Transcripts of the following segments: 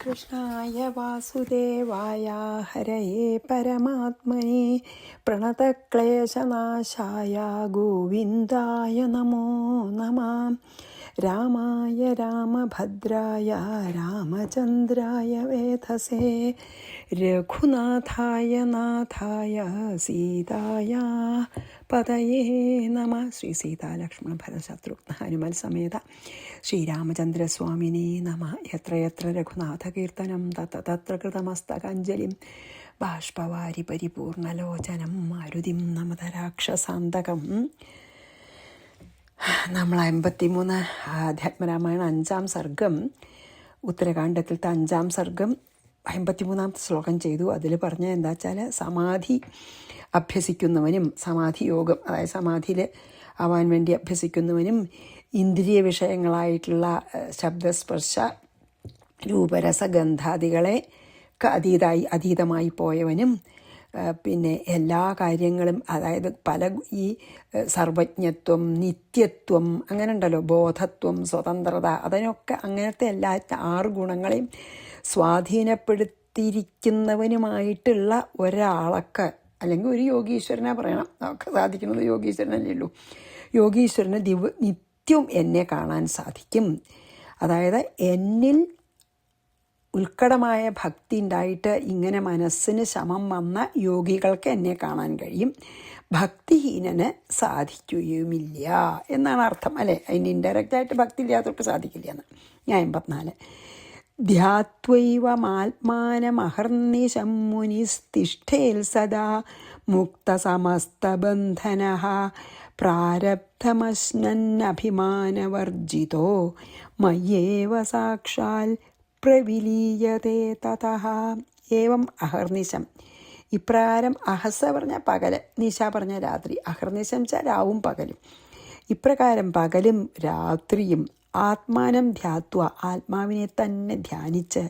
കൃഷ്ണായ വാസുദേവായ ഹരയേ പരമാത്മനെ പ്രണതക്ലേശനാശായ ഗോവിന്ദായ നമോ നമഃ. രാമായ രാമഭദ്രായ രാമചന്ദ്രായ വേധസേ രഘുനാഥായ നാഥായ സീതായ പതയേ നമ. ശ്രീ സീതാലക്ഷ്മണ ഭരതശത്രുഘ്ന ഹനുമൽ സമേത ശ്രീരാമചന്ദ്രസ്വാമിനേ നമ. യത്ര യത്ര രഘുനാഥകീർത്തനം തത്ര തത്ര കൃതമസ്തകാഞ്ജലിം ബാഷ്പവാരി പരിപൂർണലോചനം മാരുതിം നമത രാക്ഷസാന്തകം. നമ്മൾ 53 ആധ്യാത്മരാമായണ 5-ാം സർഗം, ഉത്തരകാണ്ഡത്തിലത്തെ 5-ാം സർഗം 53-ാമത്തെ ശ്ലോകം ചെയ്തു. അതിൽ പറഞ്ഞ എന്താ വെച്ചാൽ, സമാധി അഭ്യസിക്കുന്നവനും സമാധി യോഗം, അതായത് സമാധിയിൽ ആവാൻ വേണ്ടി അഭ്യസിക്കുന്നവനും ഇന്ദ്രിയ വിഷയങ്ങളായിട്ടുള്ള ശബ്ദസ്പർശ രൂപരസഗന്ധാദികളെ അതീതമായി പോയവനും, പിന്നെ എല്ലാ കാര്യങ്ങളും, അതായത് ഈ സർവജ്ഞത്വം, നിത്യത്വം, അങ്ങനെ ഉണ്ടല്ലോ, ബോധത്വം, സ്വതന്ത്രത, അതിനൊക്കെ അങ്ങനത്തെ എല്ലാ 6 ഗുണങ്ങളെയും സ്വാധീനപ്പെടുത്തിയിരിക്കുന്നവനുമായിട്ടുള്ള ഒരാളൊക്കെ, അല്ലെങ്കിൽ ഒരു യോഗീശ്വരനെ പറയണം. നമുക്ക് സാധിക്കുന്നത് യോഗീശ്വരനല്ലേ ഉള്ളൂ. യോഗീശ്വരന് നിത്യവും എന്നെ കാണാൻ സാധിക്കും. അതായത് എന്നിൽ ഉത്കടമായ ഭക്തി ഉണ്ടായിട്ട് ഇങ്ങനെ മനസ്സിന് ശമം വന്ന യോഗികൾക്ക് എന്നെ കാണാൻ കഴിയും, ഭക്തിഹീനന് സാധിക്കുകയുമില്ല എന്നാണ് അർത്ഥം, അല്ലേ? അതിന് ഇൻഡയറക്റ്റായിട്ട് ഭക്തി ഇല്ലാത്തവർക്ക് സാധിക്കില്ല എന്ന്. ഞാൻ 54. ധ്യാത്വൈവമാത്മാനമഹർനിശം മുനിസ്തിഷ്ഠേൽ സദാ മുക്തസമസ്തബന്ധനഃ പ്രാരബ്ധമശ്നന്നഭിമാനവർജിതോ മയ്യേവ സാക്ഷാൽ പ്രവിലീയതേ തതഃ. ഏവം അഹർനിശം, ഇപ്രകാരം, അഹസ പറഞ്ഞ പകല്, നിശ പറഞ്ഞ രാത്രി, അഹർനിശം വെച്ചാൽ രാവും പകലും. ഇപ്രകാരം പകലും രാത്രിയും ആത്മാനം ധ്യാത്വ, ആത്മാവിനെ തന്നെ ധ്യാനിച്ച്,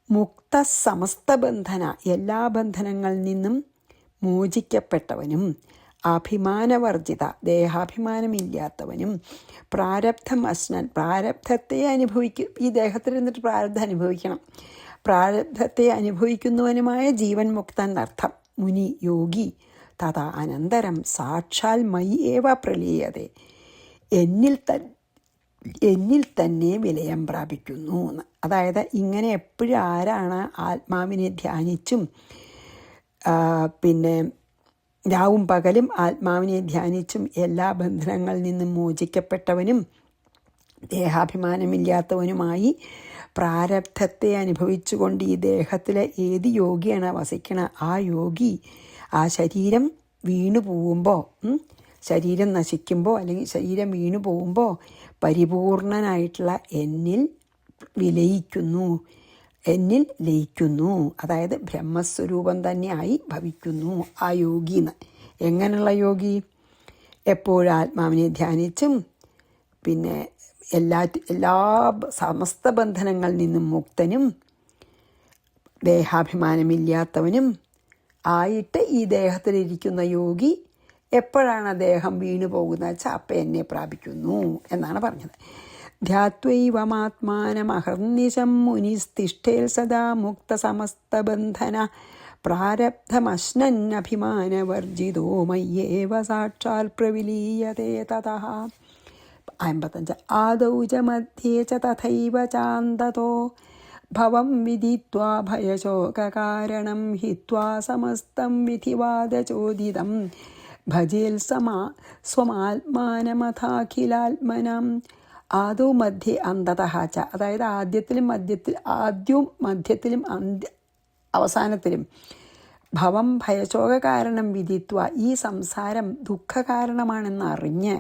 മുക്ത സമസ്ത ബന്ധന, എല്ലാ ബന്ധനങ്ങളിൽ നിന്നും മോചിക്കപ്പെട്ടവനും, അഭിമാനവർജിത, ദേഹാഭിമാനമില്ലാത്തവനും, പ്രാരബ്ധം അശ്നൻ, പ്രാരബ്ധത്തെ അനുഭവിക്കും, ഈ ദേഹത്തിൽ നിന്നിട്ട് പ്രാരബ്ധം അനുഭവിക്കണം, പ്രാരബ്ധത്തെ അനുഭവിക്കുന്നവനുമായ ജീവൻ മുക്തൻ എന്നർത്ഥം. മുനി, യോഗി, തഥാ അനന്തരം സാക്ഷാൽ മയി ഏവ പ്രലീയതേ, എന്നിൽ തന്നെ വിലയം പ്രാപിക്കുന്നു എന്ന്. അതായത് ഇങ്ങനെ എപ്പോഴും ആരാണ് ആത്മാവിനെ ധ്യാനിച്ചും പിന്നെ രാവും പകലും ആത്മാവിനെ ധ്യാനിച്ചും എല്ലാ ബന്ധനങ്ങളിൽ നിന്നും മോചിക്കപ്പെട്ടവനും ദേഹാഭിമാനമില്ലാത്തവനുമായി പ്രാരബ്ധത്തെ അനുഭവിച്ചുകൊണ്ട് ഈ ദേഹത്തിലെ ഏത് യോഗിയാണ് വസിക്കണ ആ യോഗി, ആ ശരീരം വീണു പോവുമ്പോൾ, ശരീരം നശിക്കുമ്പോൾ, അല്ലെങ്കിൽ ശരീരം വീണു പോകുമ്പോൾ പരിപൂർണനായിട്ടുള്ള എന്നിൽ വിലയിക്കുന്നു, എന്നിൽ ലയിക്കുന്നു. അതായത് ബ്രഹ്മസ്വരൂപം തന്നെയായി ഭവിക്കുന്നു ആ യോഗിന്ന്. എങ്ങനെയുള്ള യോഗി? എപ്പോഴും ആത്മാവിനെ ധ്യാനിച്ചും പിന്നെ എല്ലാ സമസ്ത ബന്ധനങ്ങളിൽ നിന്നും മുക്തനും ദേഹാഭിമാനമില്ലാത്തവനും ആയിട്ട് ഈ ദേഹത്തിലിരിക്കുന്ന യോഗി എപ്പോഴാണ് ദേഹം വീണു പോകുന്നത് വെച്ചാൽ അപ്പം എന്നെ പ്രാപിക്കുന്നു എന്നാണ് പറഞ്ഞത്. ധ്യാത്വൈവമാത്മാനമഹർനിശം മുനിസ്തിഷ്ഠേൽ സദാ മുക്ത സമസ്തബന്ധന പ്രാരബ്ധമശ്നന്നഭിമാനവർജിതോ മയ്യേവ സാക്ഷാൽ പ്രവിലീയതേ തതഃ. 55. ആദൗ ച മധ്യേ ച തഥൈവ ചാന്തതോ ഭവം വിദിത്വാ ഭയശോകകാരണം ഹിത്വാ സമസ്തം വിധിവാദചോദിതം ഭജേൽ സ്വമാത്മാനമഥാഖിലാത്മനം. ആദൗ മധ്യേ അന്തതഃ ച, അതായത് ആദ്യവും മധ്യത്തിലും അവസാനത്തിലും ഭവം ഭയശോക കാരണം വിധിത്വ, ഈ സംസാരം ദുഃഖകാരണമാണെന്ന് അറിഞ്ഞ്,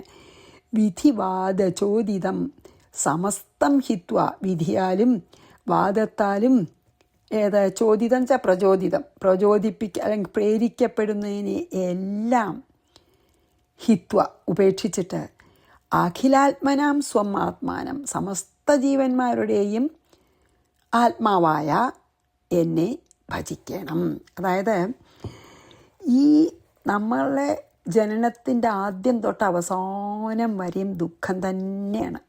വിധിവാദചോദിതം സമസ്തം ഹിത്വ, വിധിയാലും വാദത്താലും, ചോദിതം ച പ്രചോദിതം, അല്ലെങ്കിൽ പ്രേരിക്കപ്പെടുന്നതിനെ എല്ലാം ഹിത്വ ഉപേക്ഷിച്ചിട്ട്, അഖിലാത്മനാം സ്വം ആത്മാനം, സമസ്ത ജീവന്മാരുടെയും ആത്മാവായ എന്നെ ഭജിക്കണം. അതായത് ഈ നമ്മളെ ജനനത്തിൻ്റെ ആദ്യം തൊട്ട് അവസാനം വരെയും ദുഃഖം തന്നെയാണ്,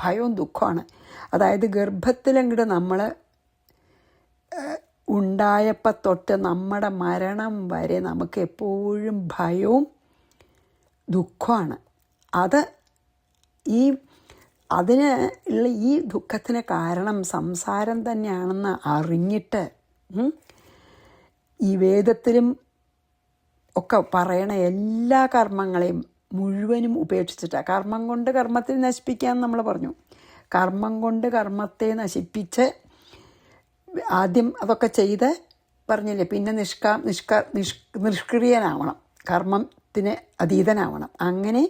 ഭയവും ദുഃഖമാണ്. അതായത് ഗർഭത്തിലങ്ങോട്ട് നമ്മൾ ഉണ്ടായപ്പോൾ തൊട്ട് നമ്മുടെ മരണം വരെ നമുക്ക് എപ്പോഴും ഭയവും ദുഃഖമാണ്. അതിന് ഉള്ള ഈ ദുഃഖത്തിന് കാരണം സംസാരം തന്നെയാണെന്ന് അറിഞ്ഞിട്ട് ഈ വേദത്തിലും ഒക്കെ പറയണ എല്ലാ കർമ്മങ്ങളെയും മുഴുവനും ഉപേക്ഷിച്ചിട്ടാണ്. കർമ്മം കൊണ്ട് കർമ്മത്തെ നശിപ്പിക്കാമെന്ന് നമ്മൾ പറഞ്ഞു. കർമ്മം കൊണ്ട് കർമ്മത്തെ നശിപ്പിച്ച് ആദ്യം അതൊക്കെ ചെയ്ത് പറഞ്ഞില്ലേ, പിന്നെ നിഷ്ക്രിയനാവണം, കർമ്മത്തിന് അതീതനാവണം. അങ്ങനെ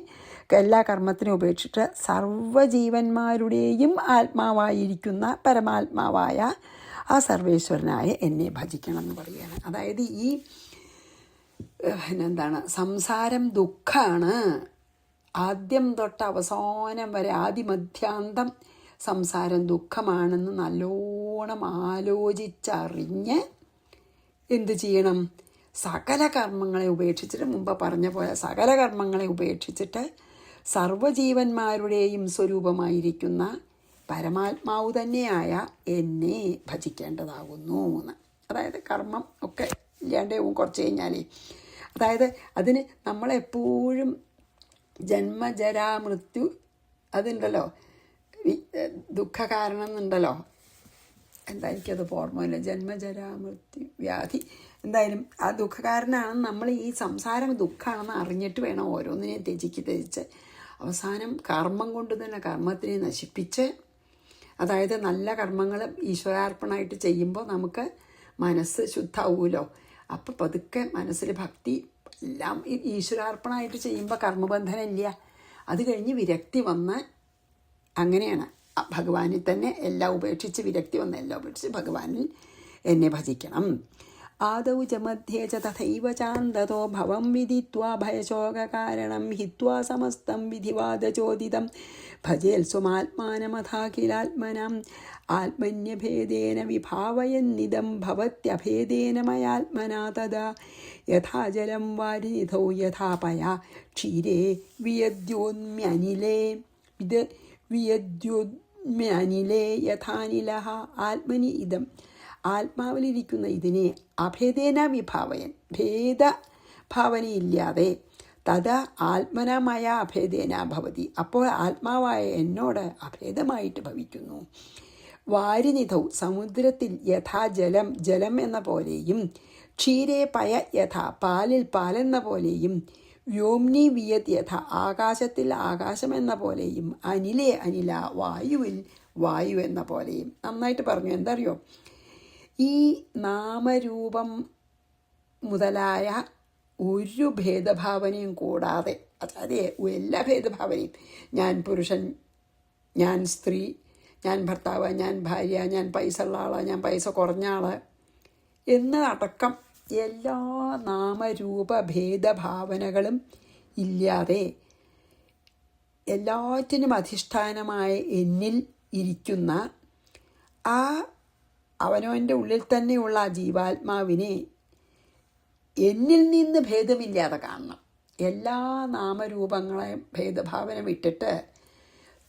എല്ലാ കർമ്മത്തിനും ഉപേക്ഷിച്ച് സർവ്വജീവന്മാരുടെയും ആത്മാവായിരിക്കുന്ന പരമാത്മാവായ ആ സർവേശ്വരനായ എന്നെ ഭജിക്കണം എന്ന് പറയുകയാണ്. അതായത് ഈ സംസാരം ദുഃഖമാണ്. ആദ്യം തൊട്ട് അവസാനം വരെ ആദിമധ്യാന്തം സംസാരം ദുഃഖമാണെന്ന് നല്ലോണം ആലോചിച്ചറിഞ്ഞ് എന്ത് ചെയ്യണം? സകല കർമ്മങ്ങളെ ഉപേക്ഷിച്ചിട്ട്, മുമ്പ് പറഞ്ഞ പോലെ സകല കർമ്മങ്ങളെ ഉപേക്ഷിച്ചിട്ട് സർവ്വജീവന്മാരുടെയും സ്വരൂപമായിരിക്കുന്ന പരമാത്മാവ് തന്നെയായ എന്നെ ഭജിക്കേണ്ടതാകുന്നു എന്ന്. അതായത് കർമ്മം ഒക്കെ ഇല്ലാണ്ടാവും കുറച്ച് കഴിഞ്ഞാലേ. അതായത് അതിന് നമ്മളെപ്പോഴും ജന്മജരാ മൃത്യു അതുണ്ടല്ലോ, ദുഃഖകാരണം എന്നുണ്ടല്ലോ, എനിക്കത് ഓർമ്മയില്ല, ജന്മജരാ മൃത്യു വ്യാധി, എന്തായാലും ആ ദുഃഖകാരനാണെന്ന് നമ്മൾ ഈ സംസാരം ദുഃഖമാണെന്ന് അറിഞ്ഞിട്ട് വേണം ഓരോന്നിനെയും ത്യജിച്ച് അവസാനം കർമ്മം കൊണ്ട് തന്നെ കർമ്മത്തിനെ നശിപ്പിച്ച്, അതായത് നല്ല കർമ്മങ്ങൾ ഈശ്വരാർപ്പണമായിട്ട് ചെയ്യുമ്പോൾ നമുക്ക് മനസ്സ് ശുദ്ധമാവുമല്ലോ. അപ്പം പതുക്കെ മനസ്സിൽ ഭക്തി എല്ലാം ഈശ്വരാർപ്പണമായിട്ട് ചെയ്യുമ്പോൾ കർമ്മബന്ധനം ഇല്ല. അത് കഴിഞ്ഞ് വിരക്തി വന്ന് അങ്ങനെയാണ് ഭഗവാനിൽ തന്നെ എല്ലാം ഉപേക്ഷിച്ച്, വിരക്തി വന്ന് എല്ലാം ഉപേക്ഷിച്ച് ഭഗവാനിൽ എന്നെ ഭജിക്കണം. ആദൗ ച മധ്യേ ച തഥൈവ ചാന്തതോ ഭവം വിദിത്വാ ഭയശോകകാരണം ഹിത്വാ സമസ്തം വിധിവാദചോദിതം ഭജേൽ സ്വമാത്മാനമഥാഖിലാത്മനാം ആത്മന്യഭേദേന വിഭാവയന്നിദം ഭവത്യഭേദേന മയാത്മനാ തദാ യഥാ ജലം വാരിനിധൗ യഥാ പയാ ക്ഷീരേ വിയദ്യോന്മ്യനിലേ യഥാനിലഃ ആത്മനി ഇദം. ആത്മാവിലിരിക്കുന്ന ഇതിനെ അഭേദേന വിഭാവയൻ, ഭേദഭാവനയില്ലാതെ തഥാ ആത്മനമായ അഭേദേന ഭവതി, അപ്പോൾ ആത്മാവായ എന്നോട് അഭേദമായിട്ട് ഭവിക്കുന്നു. വാരിനിധൗ സമുദ്രത്തിൽ യഥാ ജലം, ജലം എന്ന പോലെയും ക്ഷീരേ പയ യഥാ പാലിൽ പാലെന്ന പോലെയും വ്യോംനി വിയത് യഥ ആകാശത്തിൽ ആകാശം എന്ന പോലെയും അനിലേ അനില വായുവിൽ വായു എന്ന പോലെയും. നന്നായിട്ട് പറഞ്ഞു. എന്താ അറിയോ, ഈ നാമരൂപം മുതലായ ഒരു ഭേദഭാവനയും കൂടാതെ, അതായത് എല്ലാ ഭേദഭാവനയും, ഞാൻ പുരുഷൻ, ഞാൻ സ്ത്രീ, ഞാൻ ഭർത്താവ്, ഞാൻ ഭാര്യ, ഞാൻ പൈസ ഉള്ള ആള്, ഞാൻ പൈസ കുറഞ്ഞ ആള് എന്നതടക്കം എല്ലാ നാമരൂപ ഭേദഭാവനകളും ഇല്ലാതെ എല്ലാറ്റിനും അധിഷ്ഠാനമായ എന്നിൽ ഇരിക്കുന്ന ആ അവനവൻ്റെ ഉള്ളിൽ തന്നെയുള്ള ആ ജീവാത്മാവിനെ എന്നിൽ നിന്ന് ഭേദമില്ലാതെ കാണണം. എല്ലാ നാമരൂപങ്ങളെയും ഭേദഭാവന വിട്ടിട്ട്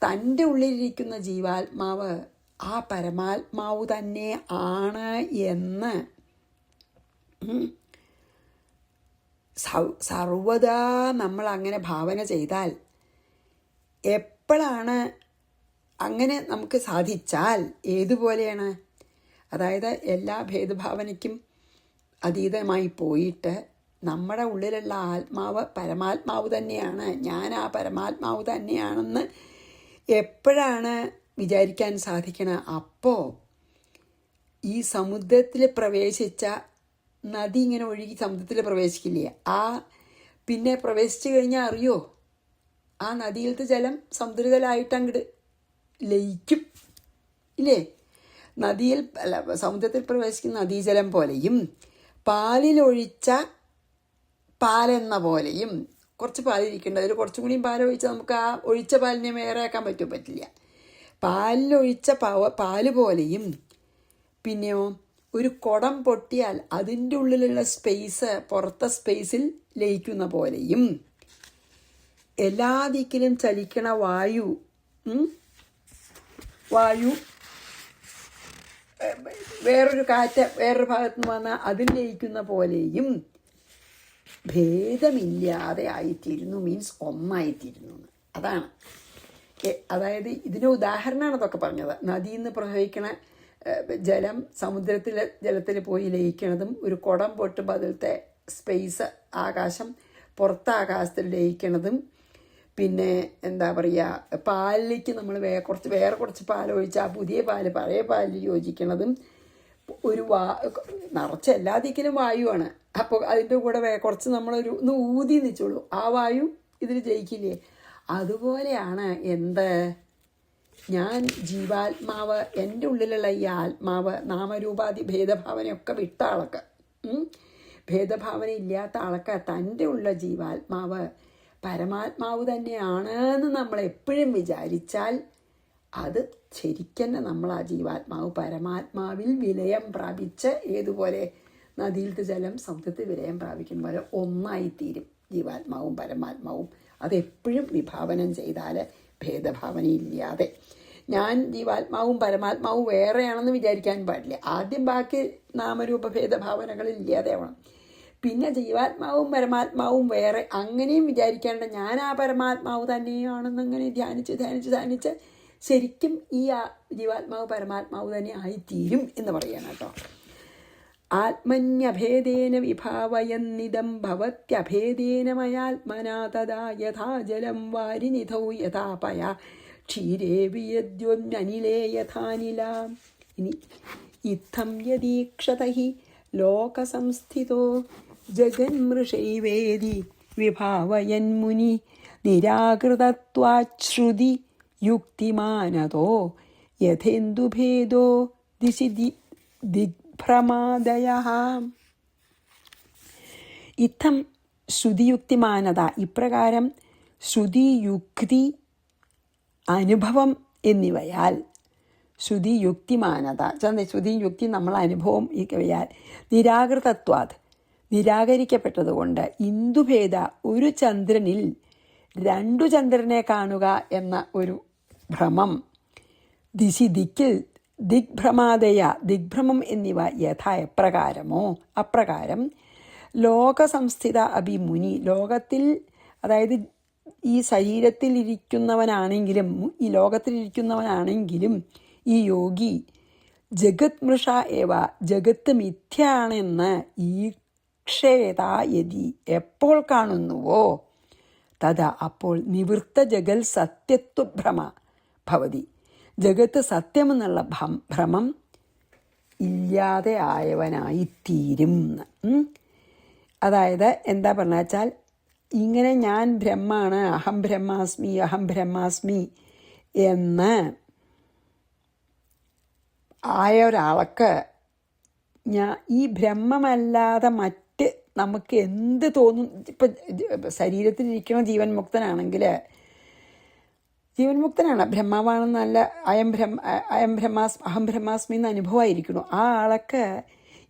തൻ്റെ ഉള്ളിലിരിക്കുന്ന ജീവാത്മാവ് ആ പരമാത്മാവ് തന്നെ ആണ് എന്ന് സർവദാ നമ്മൾ അങ്ങനെ ഭാവന ചെയ്താൽ, എപ്പോഴാണ് അങ്ങനെ നമുക്ക് സാധിച്ചാൽ ഏതുപോലെയാണ്, അതായത് എല്ലാ ഭേദഭാവനയ്ക്കും അതീതമായി പോയിട്ട് നമ്മുടെ ഉള്ളിലുള്ള ആത്മാവ് പരമാത്മാവ് തന്നെയാണ്, ഞാൻ ആ പരമാത്മാവ് തന്നെയാണെന്ന് എപ്പോഴാണ് വിചാരിക്കാൻ സാധിക്കണം, അപ്പോൾ ഈ സമുദ്രത്തിൽ പ്രവേശിച്ച നദി ഇങ്ങനെ ഒഴുകി സമുദ്രത്തിൽ പ്രവേശിക്കില്ലേ, പിന്നെ പ്രവേശിച്ചു കഴിഞ്ഞാൽ അറിയോ, ആ നദിയിലത്തെ ജലം സമുദ്രജലമായിട്ട് അങ്ങോട്ട് ലയിക്കും ഇല്ലേ. സമുദ്രത്തിൽ പ്രവേശിക്കുന്ന നദീജലം പോലെയും പാലിലൊഴിച്ച പാലെന്ന പോലെയും, കുറച്ച് പാലിരിക്കേണ്ട, അതിൽ കുറച്ചും കൂടിയും പാലൊഴിച്ചാൽ നമുക്ക് ആ ഒഴിച്ച പാലിനെ വേറെയാക്കാൻ പറ്റില്ല. പാലിലൊഴിച്ച പാല് പോലെയും, പിന്നെയോ ഒരു കുടം പൊട്ടിയാൽ അതിൻ്റെ ഉള്ളിലുള്ള സ്പേസ് പുറത്തെ സ്പേസിൽ ലയിക്കുന്ന പോലെയും, എല്ലാ ദിക്കിലും ചലിക്കണ വായു വേറൊരു കാറ്റ് വേറൊരു ഭാഗത്ത് നിന്ന് വന്നാൽ അതിൽ ലയിക്കുന്ന പോലെയും ഭേദമില്ലാതെ ആയിത്തീരുന്നു, മീൻസ് ഒന്നായിത്തീരുന്നു. അതാണ്. അതായത് ഇതിന് ഉദാഹരണമാണ് അതൊക്കെ പറഞ്ഞത്. നദിയിൽ നിന്ന് പ്രവഹിക്കണ ജലം സമുദ്രത്തിലെ ജലത്തിൽ പോയി ലയിക്കണതും, ഒരു കുടം പൊട്ടുമ്പോൾ അതിലത്തെ സ്പേസ് ആകാശം പുറത്ത് ആകാശത്തിൽ ലയിക്കണതും, പിന്നെ എന്താ പറയുക, പാലിലേക്ക് നമ്മൾ വേറെ കുറച്ച് പാലൊഴിച്ചാൽ പുതിയ പാല് പഴയ പാലിൽ യോജിക്കണതും, ഒരു നിറച്ച് എല്ലാ ദിക്കിലും വായുവാണ്. അപ്പോൾ അതിൻ്റെ കൂടെ കുറച്ച് ഒന്ന് ഊതി നിച്ചോളൂ, ആ വായു ഇതിൽ ജയിക്കില്ലേ? അതുപോലെയാണ് എന്ത്, ഞാൻ ജീവാത്മാവ്, എൻ്റെ ഉള്ളിലുള്ള ഈ ആത്മാവ് നാമരൂപാധി ഭേദഭാവനയൊക്കെ വിട്ട ആൾക്ക്, ഭേദഭാവന ഇല്ലാത്ത ആൾക്ക് തൻ്റെ ഉള്ള ജീവാത്മാവ് പരമാത്മാവ് തന്നെയാണെന്ന് നമ്മൾ എപ്പോഴും വിചാരിച്ചാൽ അത് ശരിക്കന്നെ നമ്മൾ ആ ജീവാത്മാവ് പരമാത്മാവിൽ വിലയം പ്രാപിച്ച്, ഏതുപോലെ നദിയിലത്തെ ജലം സമുദ്രത്തിൽ വിലയം പ്രാപിക്കുന്ന പോലെ ഒന്നായിത്തീരും ജീവാത്മാവും പരമാത്മാവും. അതെപ്പോഴും വിഭാവനം ചെയ്താൽ ഭേദഭാവനയില്ലാതെ. ഞാൻ ജീവാത്മാവും പരമാത്മാവും വേറെയാണെന്ന് വിചാരിക്കാൻ പാടില്ല. ആദ്യം ബാക്കി നാമരൂപ ഭേദഭാവനകളിൽ ഇല്ലാതെ ആവണം. പിന്നെ ജീവാത്മാവും പരമാത്മാവും വേറെ അങ്ങനെയും വിചാരിക്കേണ്ട, ഞാൻ ആ പരമാത്മാവ് തന്നെയാണെന്നങ്ങനെ ധ്യാനിച്ച് ശരിക്കും ഈ ജീവാത്മാവ് പരമാത്മാവ് തന്നെ ആയിത്തീരും എന്ന് പറയണം കേട്ടോ. ആത്മന്യഭേദേന വിഭാവയന്നിദം ഭവത്യഭേദേന മയാത്മനാ തദാ യഥാ ജലം വാരിനിധൗ യഥാപയ ക്ഷീരേ വിയദ്യോന്യനിലേ യഥാനിലാം. ഇനി ഇത്തം യദീക്ഷത ഹി ലോകസംസ്ഥിതോ ജഗന്മൃഷൈവേദി വിഭാവയന്മുനി നിരാകൃതത്വാശ്രുതി യുക്തിമാനതോ യഥേന്ദുഭേദോ ദിശി ദിഗ്ഭ്രമാദയഃ. ഇത്തം ശ്രുതിയുക്തിമാനത, ഇപ്രകാരം ശ്രുതിയുക്തി അനുഭവം എന്നിവയാൽ, ശ്രുതിയുക്തിമാനത ശ്രുതിയുക്തി നമ്മൾ അനുഭവം ഇവയാൽ നിരാകൃതത്വാത് നിരാകരിക്കപ്പെട്ടതുകൊണ്ട് ഇന്ദുഭേദ ഒരു ചന്ദ്രനിൽ രണ്ടു ചന്ദ്രനെ കാണുക എന്ന ഒരു ഭ്രമം, ദിക്കിൽ ദിഗ്ഭ്രമാദയ ദിഗ്ഭ്രമം എന്നിവ യഥാ എപ്രകാരമോ അപ്രകാരം ലോകസംസ്ഥിത അഭിമുനി, ലോകത്തിൽ അതായത് ഈ ശരീരത്തിൽ ഇരിക്കുന്നവനാണെങ്കിലും ഈ ലോകത്തിലിരിക്കുന്നവനാണെങ്കിലും ഈ യോഗി ജഗത് മൃഷ ഏവ ജഗത്ത് മിഥ്യയാണെന്ന് ഈക്ഷേതായതി എപ്പോൾ കാണുന്നുവോ തഥാ അപ്പോൾ നിവൃത്ത ജഗൽ സത്യത്വഭ്രമ ഭവതി, ജഗത്ത് സത്യമെന്നുള്ള ഭ്രമം ഇല്ലാതെ ആയവനായിത്തീരും. അതായത് എന്താ പറഞ്ഞ വെച്ചാൽ, ഇങ്ങനെ ഞാൻ ബ്രഹ്മാണ്, അഹം ബ്രഹ്മാസ്മി എന്ന് ആയ ഒരാൾക്ക് ഈ ബ്രഹ്മമല്ലാതെ മറ്റ് നമുക്ക് എന്ത് തോന്നും. ഇപ്പം ശരീരത്തിലിരിക്കുന്ന ജീവൻ മുക്തനാണെങ്കിൽ ജീവൻ മുക്തനാണ്, ബ്രഹ്മാവാണെന്നല്ല, അഹം ബ്രഹ്മാസ്മി എന്ന അനുഭവമായിരിക്കണു. ആ ആൾക്ക്